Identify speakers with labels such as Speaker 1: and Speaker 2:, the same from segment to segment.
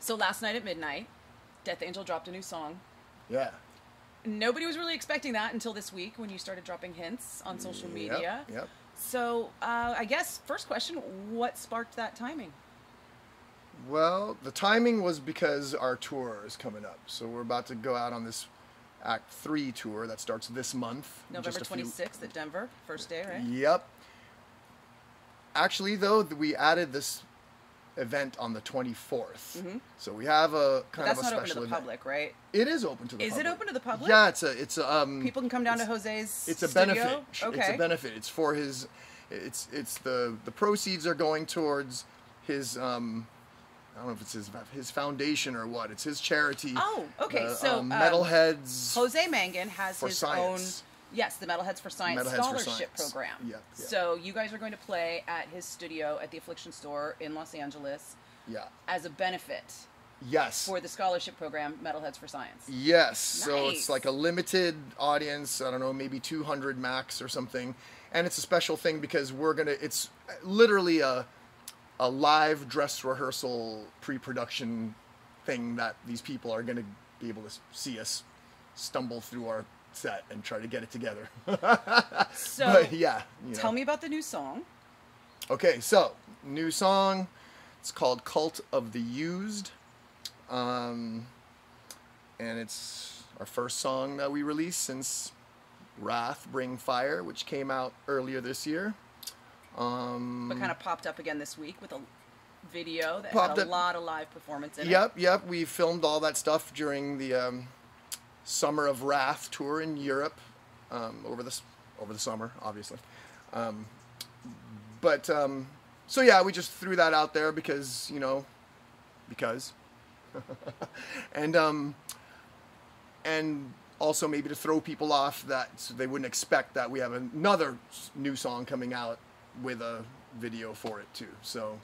Speaker 1: So last night at midnight, Death Angel dropped a new song.
Speaker 2: Yeah.
Speaker 1: Nobody was really expecting that until this week when you started dropping hints on social media.
Speaker 2: Yep.
Speaker 1: So I guess first question, what sparked that timing?
Speaker 2: Well, the timing was because our tour is coming up. So we're about to go out on this Act 3 tour that starts this month.
Speaker 1: November 26th at Denver, first day, right?
Speaker 2: Yep. Actually, though, we added this event on the 24th. So we have a kind of a special event. That's not open to the
Speaker 1: public, right?
Speaker 2: It is open to the public.
Speaker 1: Is it open to the public?
Speaker 2: Yeah, it's a
Speaker 1: people can come down to Jose's
Speaker 2: It's a
Speaker 1: studio?
Speaker 2: benefit.
Speaker 1: Okay.
Speaker 2: It's a benefit. It's for his it's the proceeds are going towards his I don't know if it's his foundation or what. It's his charity.
Speaker 1: Oh, okay. So
Speaker 2: Metalheads
Speaker 1: Jose Mangan has his
Speaker 2: Science.
Speaker 1: own yes, the Metalheads for Science scholarship program.
Speaker 2: Yeah.
Speaker 1: So you guys are going to play at his studio at the Affliction Store in Los Angeles.
Speaker 2: Yeah.
Speaker 1: As a benefit.
Speaker 2: Yes.
Speaker 1: For the scholarship program, Metalheads for Science.
Speaker 2: Yes.
Speaker 1: Nice.
Speaker 2: So it's like a limited audience. I don't know, maybe 200 max or something. And it's a special thing because it's literally a live dress rehearsal pre-production thing that these people are going to be able to see us stumble through our set and try to get it together.
Speaker 1: So,
Speaker 2: but yeah.
Speaker 1: Tell me about the new song.
Speaker 2: Okay, so, new song. It's called Cult of the Used. And it's our first song that we released since Wrath Bring Fire, which came out earlier this year.
Speaker 1: But kind of popped up again this week with a video that had a lot of live performance in it.
Speaker 2: Yep. We filmed all that stuff during the Summer of Wrath tour in Europe over the summer, obviously. So yeah, we just threw that out there because and also maybe to throw people off so they wouldn't expect that we have another new song coming out with a video for it too. So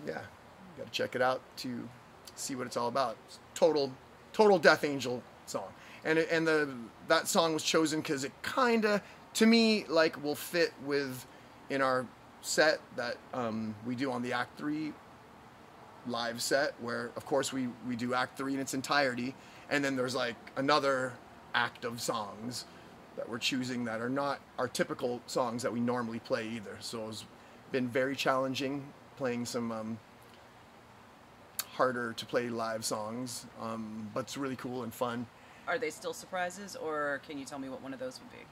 Speaker 2: yeah, you got to check it out to see what it's all about. It's total Death Angel song, and that song was chosen because it kind of, to me, like will fit in our set that we do on the Act 3 live set, where of course we do Act 3 in its entirety, and then there's like another act of songs that we're choosing that are not our typical songs that we normally play either. So it's been very challenging playing some harder to play live songs, but it's really cool and fun.
Speaker 1: Are they still surprises, or can you tell me what one of those would be?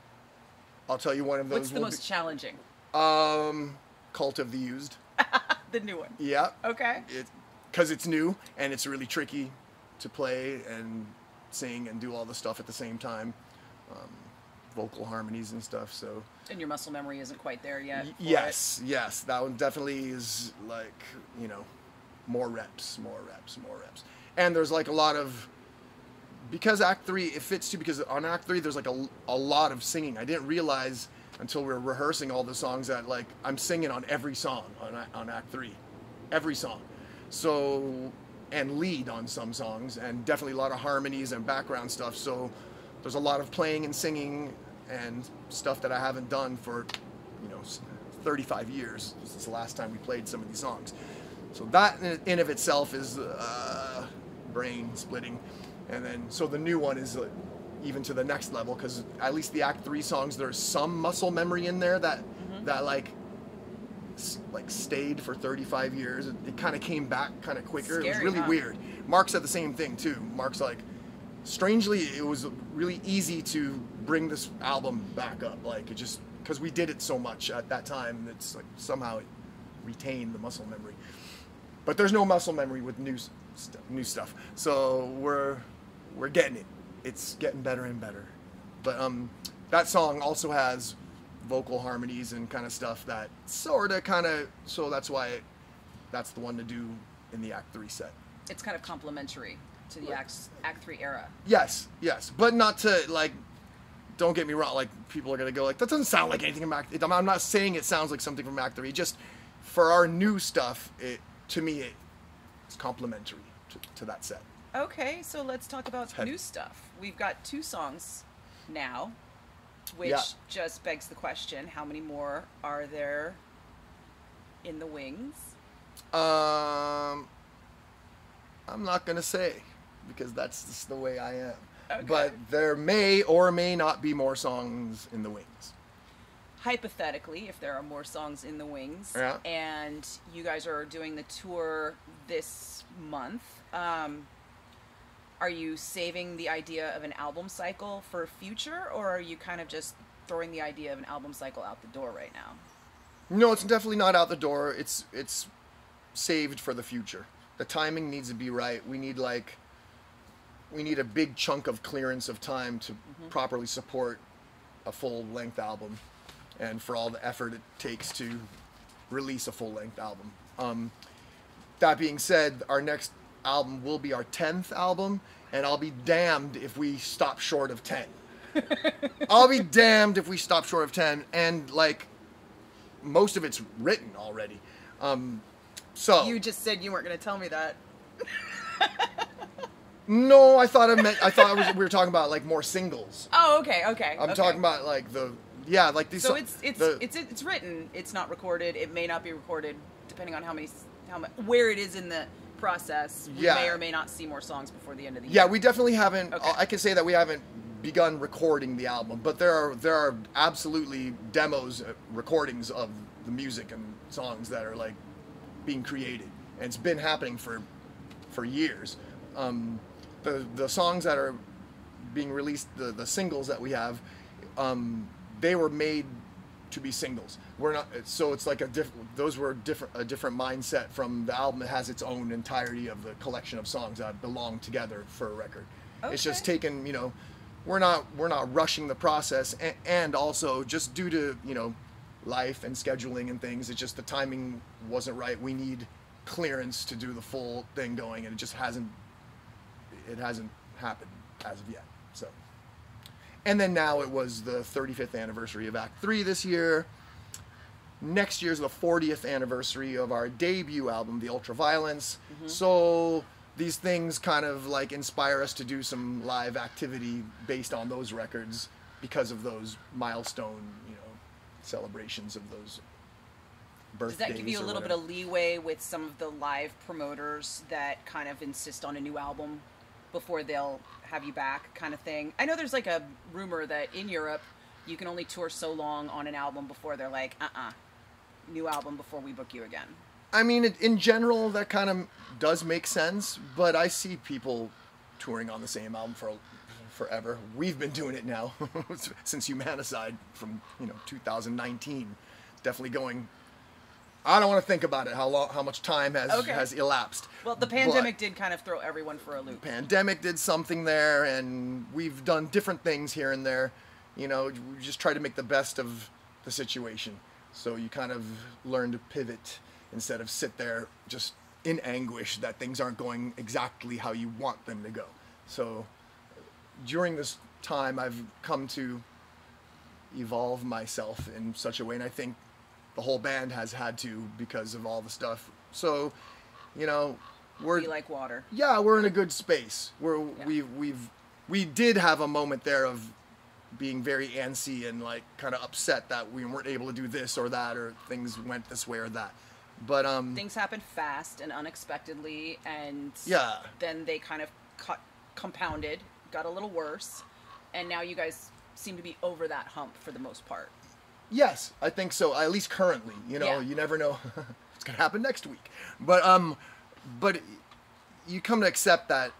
Speaker 2: I'll tell you one of those.
Speaker 1: What's the most challenging?
Speaker 2: Cult of the Used.
Speaker 1: The new one.
Speaker 2: Yeah.
Speaker 1: Okay.
Speaker 2: Because it's new and it's really tricky to play and sing and do all the stuff at the same time, vocal harmonies and stuff. So.
Speaker 1: And your muscle memory isn't quite there yet.
Speaker 2: Yes, that one definitely is like more reps. And there's like a lot of, because Act 3 it fits too, because on Act 3 there's like a lot of singing. I didn't realize until we were rehearsing all the songs that like I'm singing on every song on Act 3, every song. So, and lead on some songs, and definitely a lot of harmonies and background stuff. So there's a lot of playing and singing and stuff that I haven't done for 35 years since the last time we played some of these songs. So that in of itself is brain splitting. And then so the new one is even to the next level, because at least the Act 3 songs, there's some muscle memory in there that like stayed for 35 years. It kind of came back kind of quicker.
Speaker 1: Scary,
Speaker 2: it was really weird. Mark said the same thing too. Mark's like, strangely, it was really easy to bring this album back up. Like, it just, because we did it so much at that time, it's like somehow it retained the muscle memory. But there's no muscle memory with new stuff. So we're getting it. It's getting better and better. But that song also has vocal harmonies and kind of stuff that so that's why that's the one to do in the Act 3 set.
Speaker 1: It's kind of complementary to the Act 3 era.
Speaker 2: Yes, but not to like, don't get me wrong, like people are gonna go like, that doesn't sound like anything from Act 3. I'm not saying it sounds like something from Act 3, just for our new stuff, to me it's complementary to that set.
Speaker 1: Okay, so let's talk about new stuff. We've got 2 songs now, which just begs the question, how many more are there in the wings?
Speaker 2: I'm not gonna say, because that's just the way I am.
Speaker 1: Okay.
Speaker 2: But there may or may not be more songs in the wings.
Speaker 1: Hypothetically, if there are more songs in the wings,
Speaker 2: Yeah.
Speaker 1: and you guys are doing the tour this month, are you saving the idea of an album cycle for future, or are you kind of just throwing the idea of an album cycle out the door right now?
Speaker 2: No, it's definitely not out the door. It's saved for the future. The timing needs to be right. We need a big chunk of clearance of time to properly support a full-length album, and for all the effort it takes to release a full-length album. That being said, our next album will be our 10th album, and I'll be damned if we stop short of 10. I'll be damned if we stop short of 10, and like most of it's written already. So
Speaker 1: You just said you weren't going to tell me that.
Speaker 2: no, I thought we were talking about like more singles.
Speaker 1: Oh, okay.
Speaker 2: I'm talking about like like these.
Speaker 1: So it's written. It's not recorded. It may not be recorded, depending on where it is in the process. We may or may not see more songs before the end of the year.
Speaker 2: Yeah, we definitely haven't.
Speaker 1: Okay.
Speaker 2: I can say that we haven't begun recording the album, but there are absolutely demos, recordings of the music and songs that are like being created, and it's been happening for years. The songs that are being released, the singles that we have, they were made to be singles. We're not, so it's like a different mindset from the album that has its own entirety of the collection of songs that belong together for a record.
Speaker 1: Okay.
Speaker 2: It's just taken, we're not rushing the process, and also just due to, life and scheduling and things, it's just the timing wasn't right. We need clearance to do the full thing going, and it just hasn't happened as of yet. So, and then now it was the 35th anniversary of Act 3 this year. Next year's the 40th anniversary of our debut album, The Ultraviolence. So these things kind of like inspire us to do some live activity based on those records because of those milestone, celebrations of those birthdays.
Speaker 1: Does that give you a little bit of leeway with some of the live promoters that kind of insist on a new album before they'll have you back, kind of thing? I know there's like a rumor that in Europe you can only tour so long on an album before they're like, new album before we book you again.
Speaker 2: I mean, in general, that kind of does make sense, but I see people touring on the same album for forever. We've been doing it now since Humanicide from 2019. Definitely going. I don't want to think about it. How much time has elapsed.
Speaker 1: Well, the pandemic did kind of throw everyone for a loop.
Speaker 2: Pandemic did something there, and we've done different things here and there. We just try to make the best of the situation. So you kind of learn to pivot instead of sit there just in anguish that things aren't going exactly how you want them to go. So during this time, I've come to evolve myself in such a way, and I think the whole band has had to because of all the stuff. So, we're
Speaker 1: Be like water.
Speaker 2: Yeah, we're in a good space. We did have a moment there of being very antsy and like kind of upset that we weren't able to do this or that, or things went this way or that. But
Speaker 1: things happened fast and unexpectedly, and
Speaker 2: yeah,
Speaker 1: then they kind of compounded, got a little worse, and now you guys seem to be over that hump for the most part.
Speaker 2: Yes, I think so. At least currently, you never know what's gonna happen next week. But you come to accept that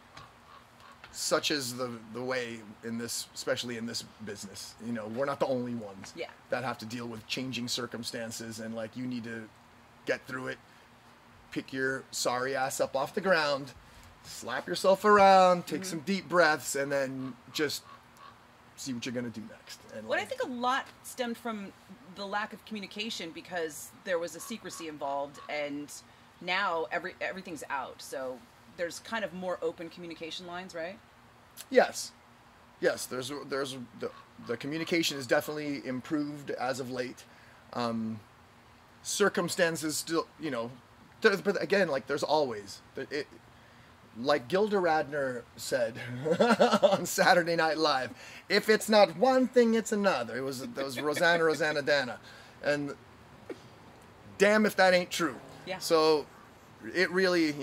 Speaker 2: such is the way in this, especially in this business. We're not the only ones that have to deal with changing circumstances, and like you need to get through it, pick your sorry ass up off the ground, slap yourself around, take some deep breaths, and then just see what you're going to do next. And
Speaker 1: I think a lot stemmed from the lack of communication, because there was a secrecy involved, and now everything's out. So there's kind of more open communication lines, right?
Speaker 2: Yes. There's the communication is definitely improved as of late. Circumstances still, but again, like there's always like Gilda Radner said on Saturday Night Live, if it's not one thing, it's another. It was Rosanna Dana, and damn if that ain't true.
Speaker 1: Yeah.
Speaker 2: So it really,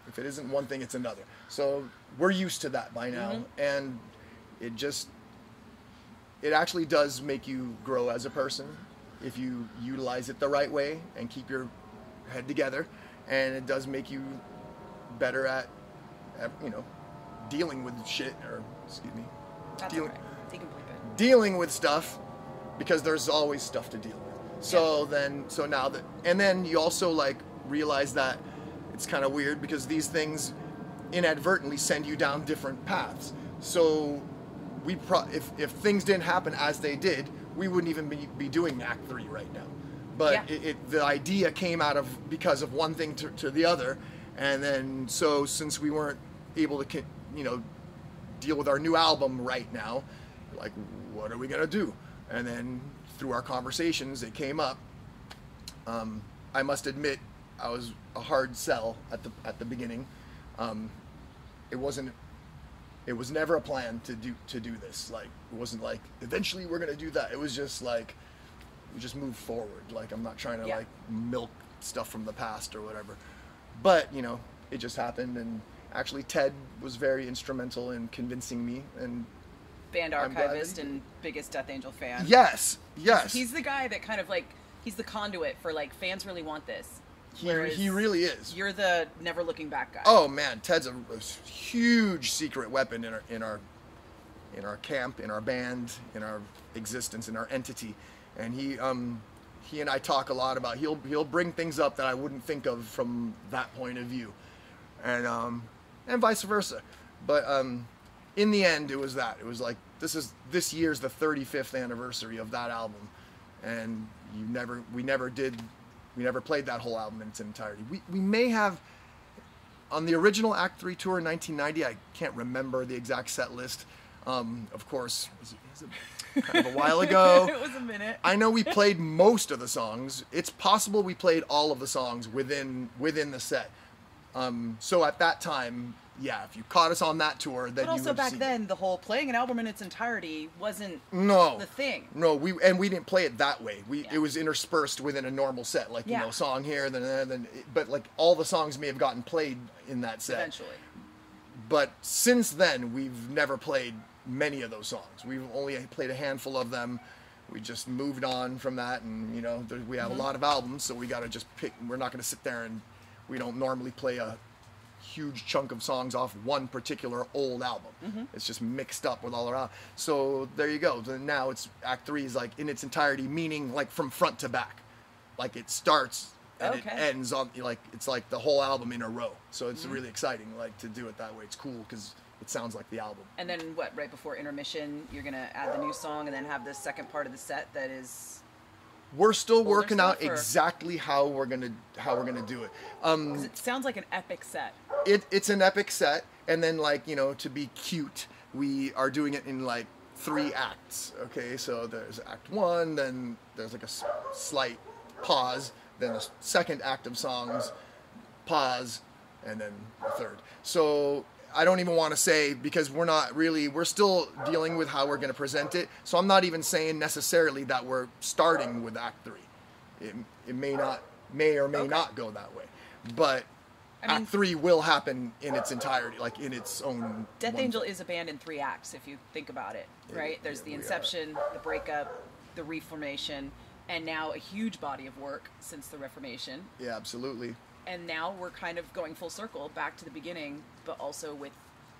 Speaker 2: If it isn't one thing, it's another. So we're used to that by now, and it actually does make you grow as a person if you utilize it the right way and keep your head together, and it does make you better at dealing with shit, or excuse me,
Speaker 1: That's
Speaker 2: dealing,
Speaker 1: right. You can bleep it.
Speaker 2: dealing with stuff, because there's always stuff to deal with. So then you also like realize that it's kind of weird because these things inadvertently send you down different paths. So if things didn't happen as they did, we wouldn't even be doing Act 3 right now. But the idea came out of because of one thing to the other, and then so since we weren't able to deal with our new album right now, like, what are we gonna do? And then through our conversations, it came up. I must admit, I was a hard sell at the beginning. It was never a plan to do this. Like, it wasn't like eventually we're gonna do that. It was just like we just move forward. Like, I'm not trying to like milk stuff from the past or whatever. But it just happened, and actually Ted was very instrumental in convincing me, and
Speaker 1: band archivist and biggest Death Angel fan.
Speaker 2: Yes.
Speaker 1: He's the guy that kind of like, he's the conduit for like, fans really want this.
Speaker 2: He really is.
Speaker 1: You're the never looking back guy.
Speaker 2: Oh man, Ted's a huge secret weapon in our camp, in our band, in our existence, in our entity. And he and I talk a lot about, he'll bring things up that I wouldn't think of from that point of view, and vice versa. But in the end, it was like, this year's the 35th anniversary of that album, and we never played that whole album in its entirety. We may have on the original Act 3 tour in 1990. I can't remember the exact set list. Of course, it was kind of a while ago.
Speaker 1: It was a minute.
Speaker 2: I know we played most of the songs. It's possible we played all of the songs within the set. So at that time, yeah, if you caught us on that tour, then
Speaker 1: but also back then, the whole playing an album in its entirety wasn't the thing.
Speaker 2: No, we didn't play it that way. It was interspersed within a normal set, like song here, then. But like all the songs may have gotten played in that set
Speaker 1: eventually.
Speaker 2: But since then, we've never played many of those songs. We've only played a handful of them. We just moved on from that, and we have a lot of albums, so we got to just pick. We're not going to sit there, and we don't normally play a huge chunk of songs off one particular old album. It's just mixed up with all around. So there you go. Now it's Act 3 is like in its entirety, meaning like from front to back. Like it starts and it ends on, like it's like the whole album in a row. So it's really exciting, like, to do it that way. It's cool because it sounds like the album.
Speaker 1: And then what, right before intermission, you're gonna add the new song and then have the second part of the set that is...
Speaker 2: We're still working out exactly how we're gonna do it.
Speaker 1: 'Cause it sounds like an epic set.
Speaker 2: It's an epic set, and then like to be cute, we are doing it in like 3 acts. Okay, so there's Act 1, then there's like a slight pause, then a second act of songs, pause, and then a third. So I don't even want to say, because we're still dealing with how we're going to present it. So I'm not even saying necessarily that we're starting with Act 3. It may or may not go that way. But Act 3 will happen in its entirety, like in its own...
Speaker 1: Death Angel is a band in 3 acts, if you think about it, right? There's the inception, the breakup, the reformation, and now a huge body of work since the Reformation.
Speaker 2: Yeah, absolutely.
Speaker 1: And now we're kind of going full circle back to the beginning, but also with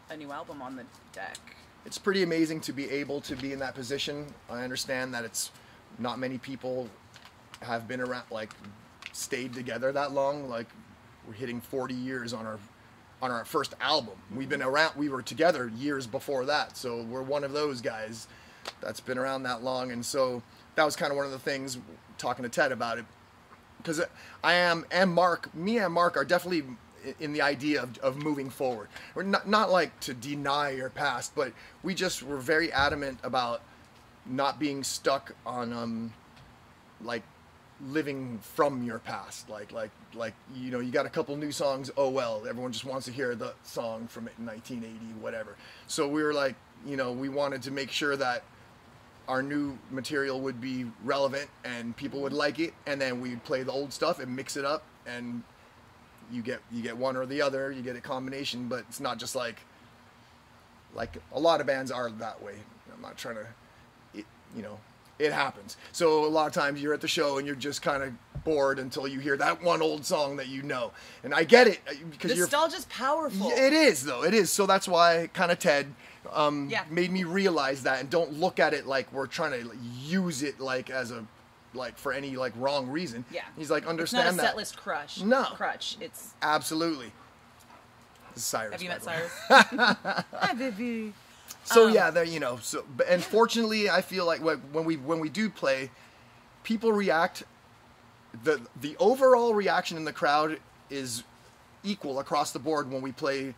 Speaker 1: a new album on the deck.
Speaker 2: It's pretty amazing to be able to be in that position. I understand that it's not many people have been around, like, stayed together that long. Like, we're hitting 40 years on our first album. We've been around, we were together years before that, so we're one of those guys that's been around that long. And so that was kind of one of the things, talking to Ted about it, because me and Mark are definitely in the idea of moving forward. We're not like to deny your past, but we just were very adamant about not being stuck on like living from your past. Like you got a couple new songs, oh well, everyone just wants to hear the song from 1980, whatever. So we were like, we wanted to make sure that our new material would be relevant and people would like it, and then we'd play the old stuff and mix it up and you get one or the other, you get a combination, but it's not just like a lot of bands are that way. I'm not trying to, it happens. So a lot of times you're at the show and you're just kind of bored until you hear that one old song that you know. And I get it because
Speaker 1: nostalgia's powerful.
Speaker 2: It is though. It is. So that's why kind of Ted made me realize that, and don't look at it like we're trying to use it like as a for any wrong reason.
Speaker 1: Yeah.
Speaker 2: He's like, understand
Speaker 1: it's not a
Speaker 2: that.
Speaker 1: set list crush.
Speaker 2: No.
Speaker 1: Crutch. It's
Speaker 2: absolutely. This is Cyrus.
Speaker 1: Have you met Cyrus?
Speaker 2: Hi, baby. So yeah, there So and fortunately, I feel like when we do play, people react. The overall reaction in the crowd is equal across the board when we play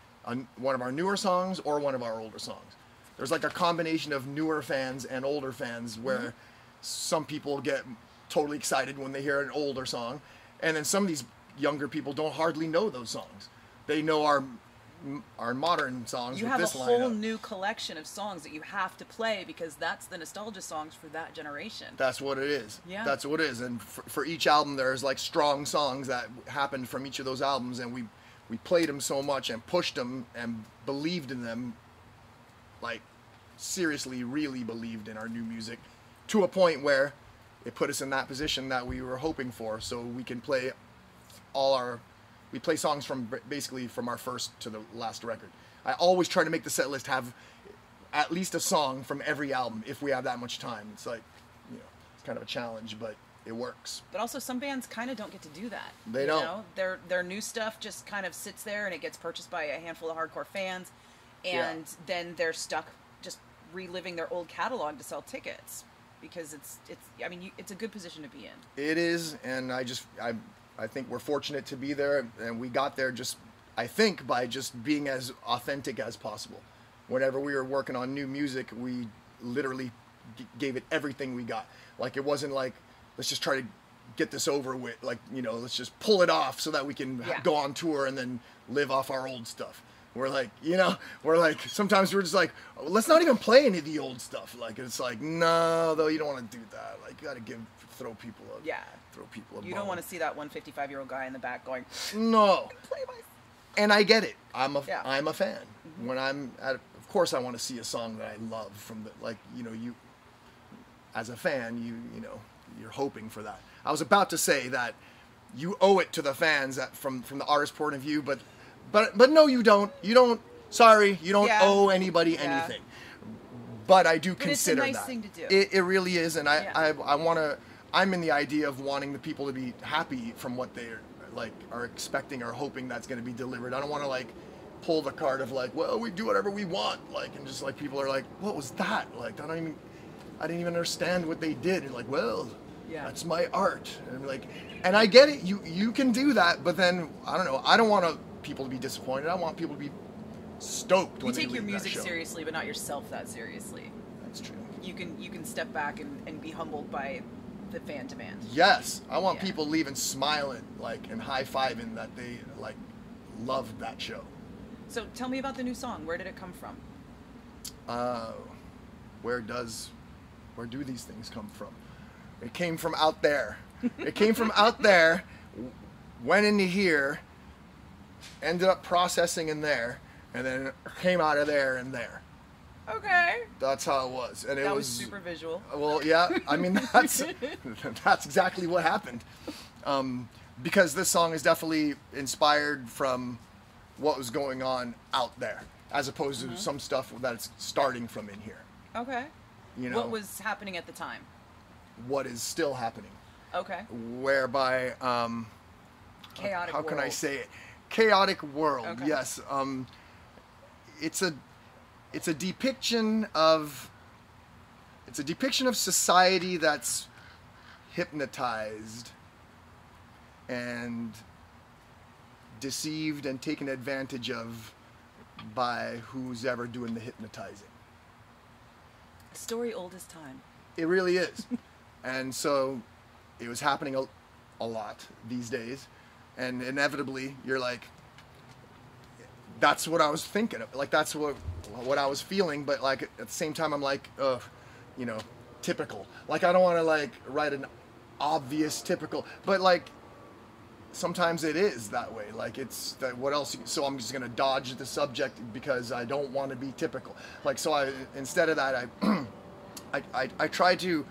Speaker 2: one of our newer songs or one of our older songs. There's like a combination of newer fans and older fans where some people get totally excited when they hear an older song, and then some of these younger people don't hardly know those songs. They know our modern songs.
Speaker 1: You
Speaker 2: with
Speaker 1: have
Speaker 2: this
Speaker 1: a whole
Speaker 2: lineup.
Speaker 1: new collection of songs that you have to play because that's the nostalgia songs for that generation.
Speaker 2: That's what it is.
Speaker 1: Yeah.
Speaker 2: That's what it is. And for each album, there's like strong songs that happened from each of those albums, and we played them so much and pushed them and believed in them, like seriously, really believed in our new music, to a point where it put us in that position that we were hoping for, so we can play we play songs from basically from our first to the last record. I always try to make the set list have at least a song from every album if we have that much time. It's like, it's kind of a challenge, but it works.
Speaker 1: But also some bands kind of don't get to do that.
Speaker 2: They don't.
Speaker 1: Their new stuff just kind of sits there and it gets purchased by a handful of hardcore fans, and then they're stuck just reliving their old catalog to sell tickets, because it's a good position to be in.
Speaker 2: It is, and I think we're fortunate to be there, and we got there I think by just being as authentic as possible. Whenever we were working on new music, we literally gave it everything we got. Like, it wasn't like, let's just try to get this over with, let's just pull it off so that we can go on tour and then live off our old stuff. We're like, sometimes we're just like, let's not even play any of the old stuff. Like, it's like, no, though, you don't want to do that. Like, you got to throw people a
Speaker 1: You don't want to see that 155-year-old guy in the back going,
Speaker 2: no.
Speaker 1: play my...
Speaker 2: And I get it. I'm a fan.
Speaker 1: Mm-hmm.
Speaker 2: When I'm at, of course, I want to see a song that I love from you as a fan, you're hoping for that. I was about to say that you owe it to the fans from the artist point of view, but no, you don't. You don't. Sorry, you don't owe anybody anything. But I do consider that.
Speaker 1: It's a nice thing to do.
Speaker 2: It really is, and I want to. I'm in the idea of wanting the people to be happy from what they're are expecting or hoping that's going to be delivered. I don't want to pull the card of well, we do whatever we want, and just people are like, what was that? I didn't even understand what they did. And well, that's my art. And I'm and I get it. You can do that, but then I don't know. I don't want people to be disappointed. I want people to be stoked when they leave that show.
Speaker 1: You take your music seriously, but not yourself that seriously.
Speaker 2: That's true.
Speaker 1: You can step back and be humbled by the fan demand.
Speaker 2: Yes, I want people leaving smiling, and high-fiving that they loved that show.
Speaker 1: So tell me about the new song. Where did it come from?
Speaker 2: Where do these things come from? It came from out there. It came from out there, went into here, ended up processing in there, and then came out of there and there.
Speaker 1: Okay.
Speaker 2: That's how it was, and
Speaker 1: that was super visual.
Speaker 2: Well, yeah, I mean that's exactly what happened, because this song is definitely inspired from what was going on out there, as opposed to some stuff that's starting from in here.
Speaker 1: Okay. What was happening at the time?
Speaker 2: What is still happening?
Speaker 1: Okay.
Speaker 2: Whereby,
Speaker 1: chaotic.
Speaker 2: How
Speaker 1: world.
Speaker 2: can I say it? Chaotic world.
Speaker 1: Okay.
Speaker 2: Yes. It's a depiction of society that's hypnotized and deceived and taken advantage of by who's ever doing the hypnotizing.
Speaker 1: A story old as time.
Speaker 2: It really is. And so it was happening a lot these days, and inevitably you're that's what I was thinking of. That's what I was feeling, but at the same time I'm typical. I don't want to write an obvious typical, but sometimes it is that way. Like it's that what else? So I'm just gonna dodge the subject because I don't want to be typical. Like so I instead of that I try to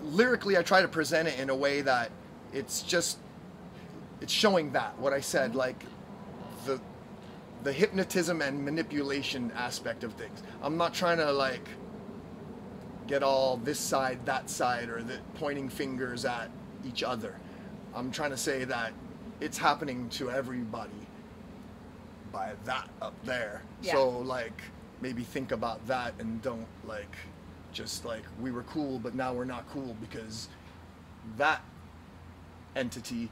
Speaker 2: lyrically I try to present it in a way that it's showing that what I said, like the hypnotism and manipulation aspect of things. I'm not trying to like get all this side, that side, or the pointing fingers at each other. I'm trying to say that it's happening to everybody by that up there.
Speaker 1: Yeah.
Speaker 2: So like maybe think about that and don't like just like we were cool but now we're not cool because that entity,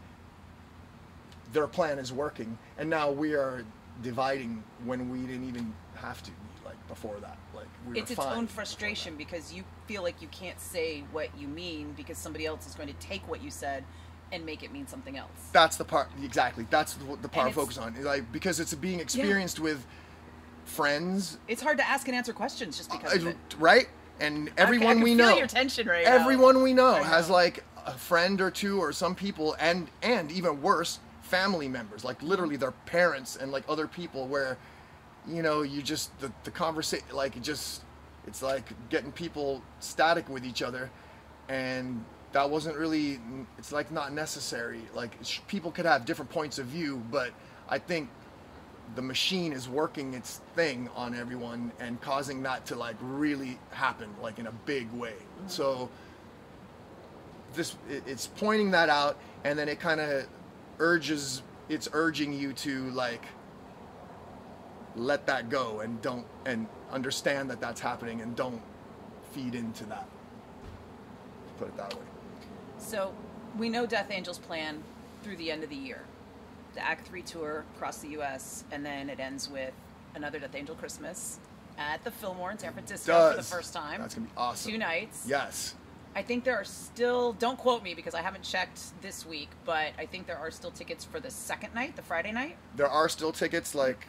Speaker 2: their plan is working and now we are dividing when we didn't even have to be, like before that. Like we
Speaker 1: It's
Speaker 2: were
Speaker 1: its
Speaker 2: fine
Speaker 1: own
Speaker 2: before
Speaker 1: frustration because you feel like you can't say what you mean because somebody else is going to take what you said and make it mean something else.
Speaker 2: That's the part, exactly. That's the part I
Speaker 1: it's-
Speaker 2: focus on. Like because it's being experienced with friends,
Speaker 1: It's hard to ask and answer questions just because of it.
Speaker 2: right? And everyone
Speaker 1: I can
Speaker 2: we
Speaker 1: feel
Speaker 2: know,
Speaker 1: your tension right now.
Speaker 2: everyone we know
Speaker 1: I
Speaker 2: has
Speaker 1: know.
Speaker 2: like a friend or two or some people, and even worse, family members, like literally their parents and like other people, where you know you just the conversation, like it's like getting people static with each other, and that wasn't really. It's like not necessary. Like people could have different points of view, but I think the machine is working its thing on everyone and causing that to like really happen like in a big way. So it's pointing that out, and then it kind of it's urging you to like let that go and don't and understand that that's happening and don't feed into that. Put it that way.
Speaker 1: So we know Death Angel's plan through the end of the year. The Act 3 tour across the U.S., and then it ends with another Death Angel Christmas at the Fillmore in San Francisco for the first time.
Speaker 2: That's going to be awesome.
Speaker 1: 2 nights.
Speaker 2: Yes.
Speaker 1: I think there are still, don't quote me because I haven't checked this week, but I think there are still tickets for the second night, the Friday night.
Speaker 2: There are still tickets, like,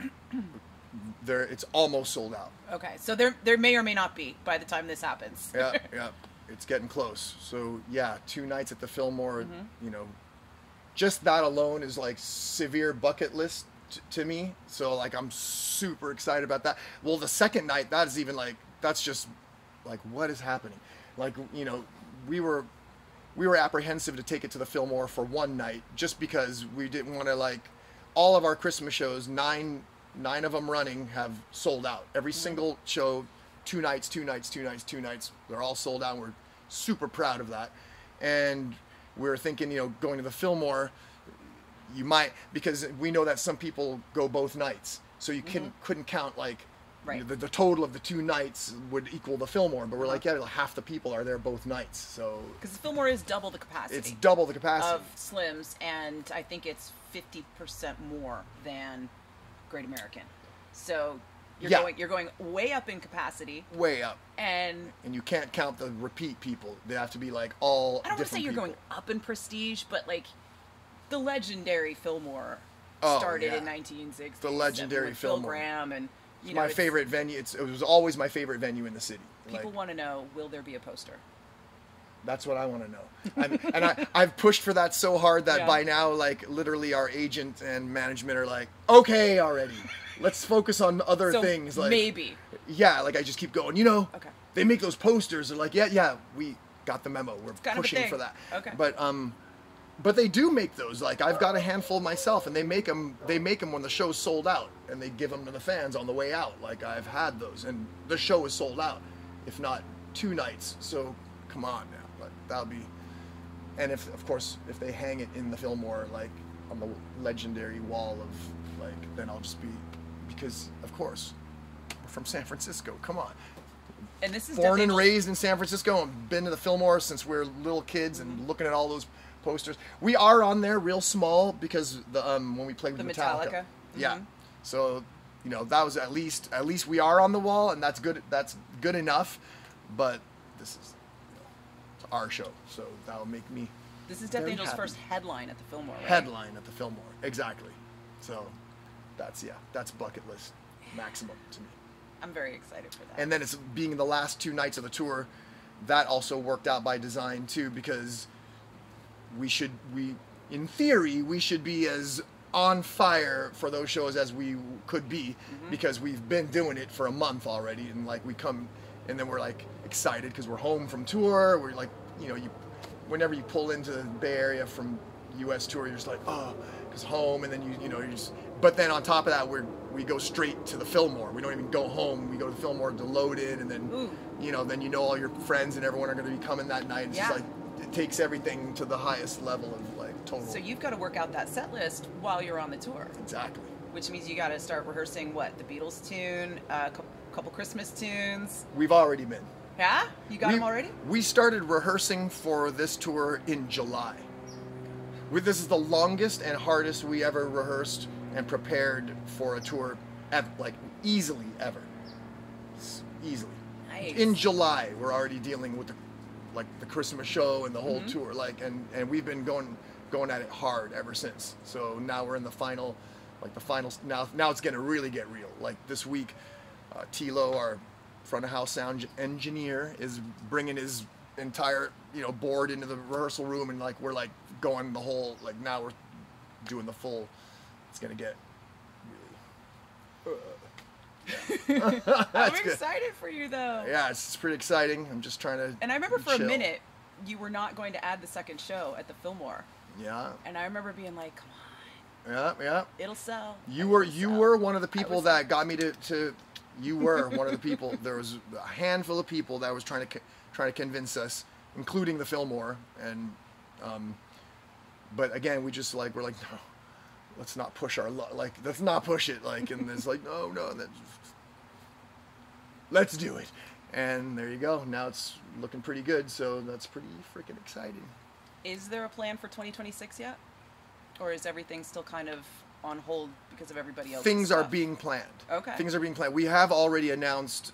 Speaker 2: it's almost sold out.
Speaker 1: Okay, so there may or may not be by the time this happens.
Speaker 2: Yeah, yeah. It's getting close. So, yeah, 2 nights at the Fillmore, you know, just that alone is, like, severe bucket list to me. So, like, I'm super excited about that. Well, the second night, that is even, like, that's just, like, what is happening? Like, you know, we were apprehensive to take it to the Fillmore for one night just because we didn't want to, like, all of our Christmas shows, nine of them running, have sold out. Every single show, 2 nights, 2 nights, 2 nights, 2 nights, they're all sold out. We're super proud of that. And we're thinking, you know, going to the Fillmore, you might, because we know that some people go both nights. So you couldn't count, like,
Speaker 1: Right.
Speaker 2: you know, the total of the 2 nights would equal the Fillmore. But we're like, yeah, half the people are there both nights. So
Speaker 1: Because the Fillmore is double the capacity.
Speaker 2: it's double the capacity.
Speaker 1: Of Slim's, and I think it's 50% more than Great American. So you're going way up in capacity,
Speaker 2: Way up.
Speaker 1: and
Speaker 2: And you can't count the repeat people. They have to be like all
Speaker 1: I don't want to say
Speaker 2: different
Speaker 1: you're
Speaker 2: people.
Speaker 1: going up in prestige, but like the legendary Fillmore
Speaker 2: Oh,
Speaker 1: started
Speaker 2: yeah.
Speaker 1: in 1960.
Speaker 2: The legendary
Speaker 1: with Bill
Speaker 2: Fillmore.
Speaker 1: Graham, and you know,
Speaker 2: My
Speaker 1: it's-
Speaker 2: favorite venue. It was always my favorite venue in the city.
Speaker 1: People
Speaker 2: Like,
Speaker 1: want to know: will there be a poster?
Speaker 2: that's what I want to know. I've pushed for that so hard that
Speaker 1: Yeah.
Speaker 2: by now, like, literally our agent and management are like, okay, already. Let's focus on other
Speaker 1: So
Speaker 2: things. Like,
Speaker 1: maybe.
Speaker 2: yeah, like I just keep going. You know,
Speaker 1: Okay.
Speaker 2: they make those posters. They're like, yeah, we got the memo. We're
Speaker 1: kind of a
Speaker 2: pushing
Speaker 1: thing.
Speaker 2: for that.
Speaker 1: Okay.
Speaker 2: But they do make those. Like, I've got a handful myself, and they make them. They make them when the show's sold out, and they give them to the fans on the way out. Like, I've had those, and the show is sold out, if not 2 nights. So come on now, like that'll be. And of course, if they hang it in the Fillmore, like on the legendary wall of, like, then I'll just be, because of course, we're from San Francisco. Come on.
Speaker 1: And this is
Speaker 2: Born
Speaker 1: Death
Speaker 2: and
Speaker 1: Angel-
Speaker 2: raised in San Francisco and been to the Fillmore since we were little kids and looking at all those posters. We are on there real small because the when we played with
Speaker 1: The
Speaker 2: Metallica.
Speaker 1: Metallica?
Speaker 2: Yeah.
Speaker 1: Mhm.
Speaker 2: So, you know, that was at least we are on the wall, and that's good enough. But this is, you know, it's our show, so that'll make me
Speaker 1: This is Death
Speaker 2: very
Speaker 1: Angel's
Speaker 2: happy.
Speaker 1: first headline at the Fillmore, right?
Speaker 2: headline at the Fillmore. Exactly. So that's bucket list maximum to me.
Speaker 1: I'm very excited for that.
Speaker 2: And then it's being the last 2 nights of the tour, that also worked out by design too, because we in theory, we should be as on fire for those shows as we could be, because we've been doing it for a month already, and like we come, and then we're like excited because we're home from tour. We're like, you know, whenever you pull into the Bay Area from U.S. tour, you're just like, oh, because home, and then you know, you just. But then on top of that, we go straight to the Fillmore. We don't even go home. We go to the Fillmore to load it, and then you know, then you know all your friends and everyone are going to be coming that night. It's just like it takes everything to the highest level of like total.
Speaker 1: So you've got to work out that set list while you're on the tour.
Speaker 2: Exactly.
Speaker 1: Which means you got to start rehearsing what, the Beatles tune, a couple Christmas tunes.
Speaker 2: We've already been.
Speaker 1: Yeah, you got them already.
Speaker 2: We started rehearsing for this tour in July. This is the longest and hardest we ever rehearsed and prepared for a tour, ever, like easily ever. Easily.
Speaker 1: Nice.
Speaker 2: In July, we're already dealing with the Christmas show and the whole tour, and we've been going at it hard ever since. So now we're in the final, now it's gonna really get real. Like this week, Tilo, our front of house sound engineer, is bringing his entire board into the rehearsal room, and like we're like going the whole, like now we're doing the full. It's gonna get really.
Speaker 1: I'm excited for you though.
Speaker 2: Yeah, it's pretty exciting. I'm just trying to.
Speaker 1: And I remember for
Speaker 2: chill.
Speaker 1: a minute you were not going to add the second show at the Fillmore.
Speaker 2: Yeah.
Speaker 1: And I remember being like, come
Speaker 2: on. Yeah.
Speaker 1: It'll sell.
Speaker 2: You were one of the people that got me to. You were one of the people. There was a handful of people that was trying to convince us, including the Fillmore, and but again, we're like, no, let's not push let's not push it, and it's like, no, let's do it, and there you go. Now it's looking pretty good, so that's pretty freaking exciting.
Speaker 1: Is there a plan for 2026 yet, or is everything still kind of on hold because of everybody else?
Speaker 2: Things are being planned.
Speaker 1: Okay.
Speaker 2: Things are being planned. We have already announced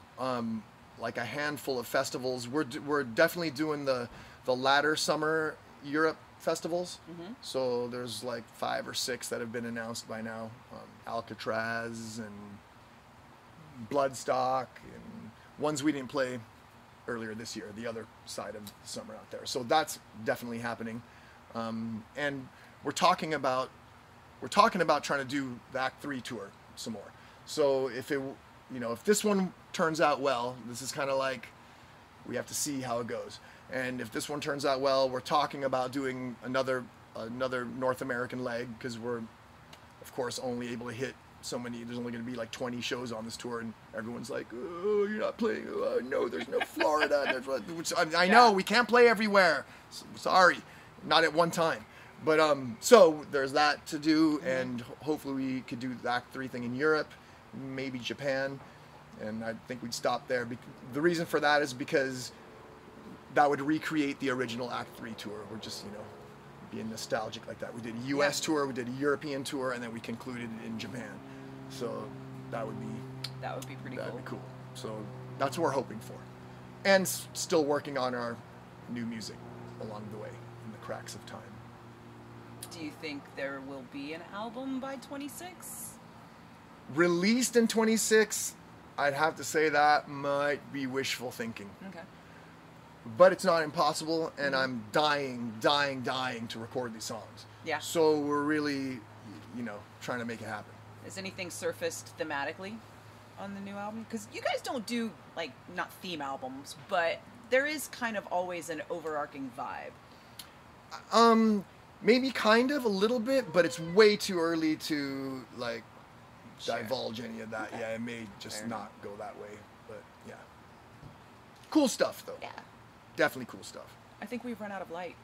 Speaker 2: like a handful of festivals. We're definitely doing the latter summer Europe festivals. So there's like 5 or 6 that have been announced by now. Alcatraz and Bloodstock, and ones we didn't play earlier this year, the other side of the summer out there. So that's definitely happening. And we're talking about trying to do the Act 3 tour some more. So if this one turns out well, this is kind of like, we have to see how it goes. And if this one turns out well, we're talking about doing another North American leg, because we're, of course, only able to hit so many. There's only going to be like 20 shows on this tour, and everyone's like, oh, you're not playing. Oh, no, there's no Florida. Which I know we can't play everywhere. Sorry, not at one time. But so there's that to do, and hopefully we could do the Act 3 thing in Europe, maybe Japan, and I think we'd stop there. The reason for that is because that would recreate the original Act 3 tour. We're just, being nostalgic like that. We did a U.S. tour, we did a European tour, and then we concluded in Japan. So that would be
Speaker 1: pretty cool.
Speaker 2: That'd be cool. So that's what we're hoping for, and still working on our new music along the way in the cracks of time.
Speaker 1: Do you think there will be an album by 26?
Speaker 2: Released in 26, I'd have to say that might be wishful thinking.
Speaker 1: Okay.
Speaker 2: But it's not impossible, and I'm dying to record these songs.
Speaker 1: Yeah.
Speaker 2: So we're really, trying to make it happen.
Speaker 1: Has anything surfaced thematically on the new album? Because you guys don't do, not theme albums, but there is kind of always an overarching vibe.
Speaker 2: Maybe kind of a little bit, but it's way too early to, divulge any of that. Okay. Yeah, it may just not go that way, but yeah. Cool stuff, though.
Speaker 1: Yeah.
Speaker 2: Definitely cool stuff.
Speaker 1: I think we've run out of light.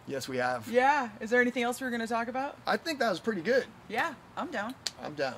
Speaker 2: Yes, we have.
Speaker 1: Yeah. Is there anything else we were going to talk about?
Speaker 2: I think that was pretty good.
Speaker 1: Yeah, I'm down.
Speaker 2: I'm down.